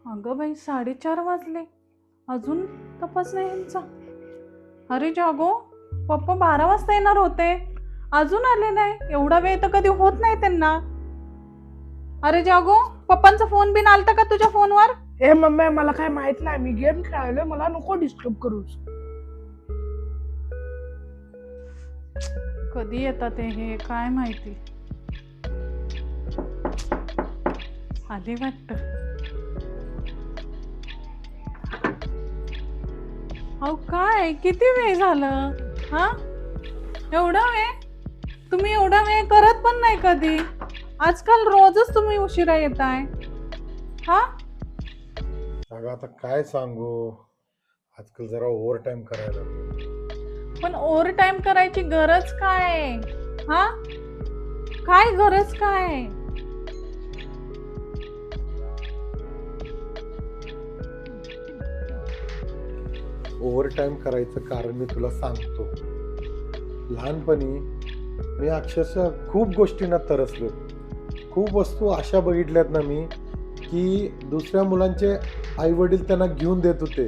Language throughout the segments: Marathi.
अगं बाई 4:30 वाजले, अजून तपास नाही यांचा. अरे जागो, पप्पा 12 वाजता येणार होते, अजून आले नाही. एवढा वेळ तर कधी होत नाही त्यांना. अरे जागो, पप्पांचा फोन बिन आलता का तुझ्या फोनवर? ए मम्मी, मला काय माहित नाही, मी गेम खेळायलोय, मला नको डिस्टर्ब करूस. कधी येतात ते हे काय माहिती. आले वाटत. अहो काय किती वेळ झालं? हा, एवढा वेळ? तुम्ही एवढा वेळ करत पण नाही कधी. आजकाल रोजच तुम्ही उशिरा येताय. हा, अगं आता काय सांगू, आजकाल जरा ओव्हर टाइम करायला. पण ओव्हर टाइम करायची गरज काय? हा, काय गरज काय? ओव्हर टाइम करायचं कारण मी तुला सांगतो. लहानपणी मी अक्षरशः खूप गोष्टींना तरसलो. खूप वस्तू अशा बघितल्यात ना मी, की दुसऱ्या मुलांचे आई वडील त्यांना घेऊन देत होते,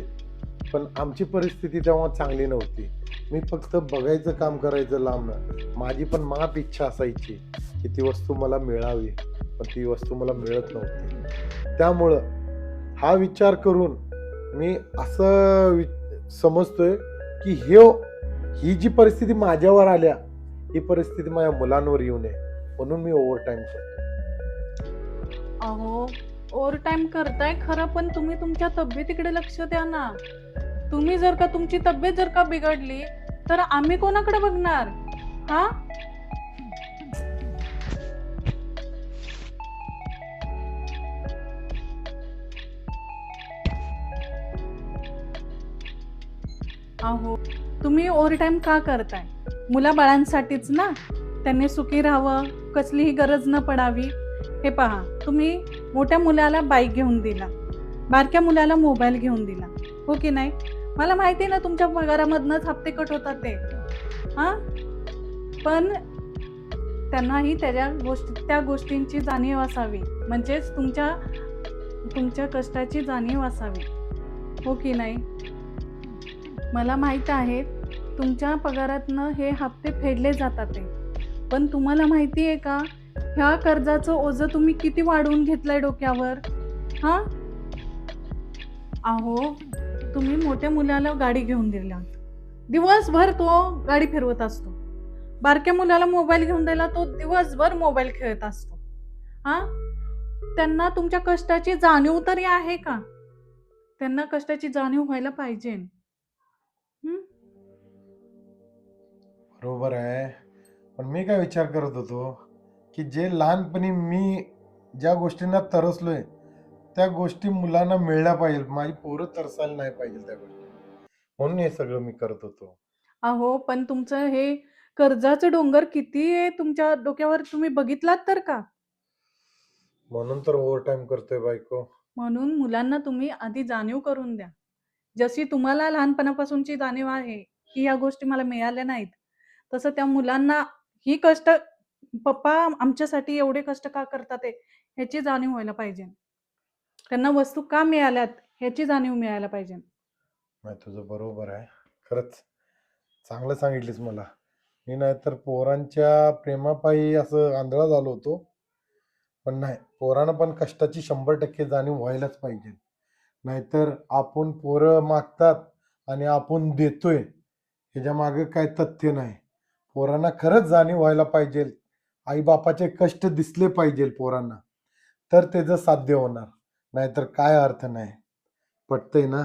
पण आमची परिस्थिती तेव्हा चांगली नव्हती. मी फक्त बघायचं काम करायचं लांबनं. माझी पण माप इच्छा असायची की ती वस्तू मला मिळावी, पण ती वस्तू मला मिळत नव्हती. त्यामुळं हा विचार करून मी असं समजतोय की ही जी परिस्थिती माझ्यावर आल्या, ही परिस्थिती माझ्या मुलांवर येऊ नये, म्हणून मी ओव्हर टाइम करतो. अहो, ओव्हर टाइम करताय खरं, पण तुम्ही तुमच्या तब्येतीकडे लक्ष द्या ना. तुम्ही जर का तुमची तब्येत जर का बिघडली तर आम्ही कोणाकडे बघणार? हा, अहो तुम्ही ओव्हर टाइम का करताय? मुलाबाळांसाठीच ना. त्यांनी सुखी राहावं, कसलीही गरज न पडावी. हे पहा, तुम्ही मोठ्या मुलाला बाईक घेऊन दिला, बारक्या मुलाला मोबाईल घेऊन दिला, हो की नाही? मला माहिती आहे ना तुमच्या पगारामधनच हप्ते कट होतात ते. हा, पण त्यांनाही त्या गोष्टींची जाणीव असावी, म्हणजेच तुमच्या कष्टाची जाणीव असावी, हो की नाही? मला माहित आहे तुमच्या पगारातनं हे हप्ते फेडले जातात ते, पण तुम्हाला माहिती आहे का ह्या कर्जाचं ओझं तुम्ही किती वाढवून घेतलंय डोक्यावर? हा, अहो तुम्ही मोठ्या मुलाला गाडी घेऊन दिला, दिवसभर तो गाडी फिरवत असतो. बारक्या मुलाला मोबाईल घेऊन दिला, तो दिवसभर मोबाईल खेळत असतो. हा, त्यांना तुमच्या कष्टाची जाणीव तरी आहे का? त्यांना कष्टाची जाणीव व्हायला पाहिजे. बरोबर आहे, पण मी काय विचार करत होतो की जे लहानपणी मी ज्या गोष्टींना तरसलोय, त्या गोष्टी मुलांना मिळल्या पाहिजे. माझी पोरं तरसायला नाही पाहिजे त्या गोष्टी, म्हणून हे सगळं मी करत होतो. अहो पण तुमचं हे कर्जाचं डोंगर किती आहे तुमच्या डोक्यावर, तुम्ही बघितलात तर का? म्हणून तर ओव्हर टाइम करतोय बायको. म्हणून मुलांना तुम्ही आधी जाणीव करून द्या. जशी तुम्हाला लहानपणापासूनची जाणीव आहे की ह्या गोष्टी मला मिळाल्या नाहीत, तसं त्या मुलांना ही कष्ट, पप्पा आमच्यासाठी एवढे कष्ट का करतात आहे ह्याची जाणीव व्हायला पाहिजे. त्यांना वस्तू का मिळाल्यात ह्याची जाणीव मिळायला पाहिजे. नाही, तुझं बरोबर आहे, खरंच चांगलं सांगितलीस मला. मी नाहीतर पोरांच्या प्रेमापायी असं आंधळा झालो होतो, पण नाही, पोरांना पण कष्टाची 100% जाणीव व्हायलाच पाहिजे. नाहीतर आपण पोरं मागतात आणि आपण देतोय, ह्याच्या मागे काय तथ्य नाही. पोरांना खरंच जाणीव व्हायला पाहिजे, आईबापाचे कष्ट दिसले पाहिजे पोरांना, तर त्याचं साध्य होणार, नाहीतर काय अर्थ नाही. पटतंय ना?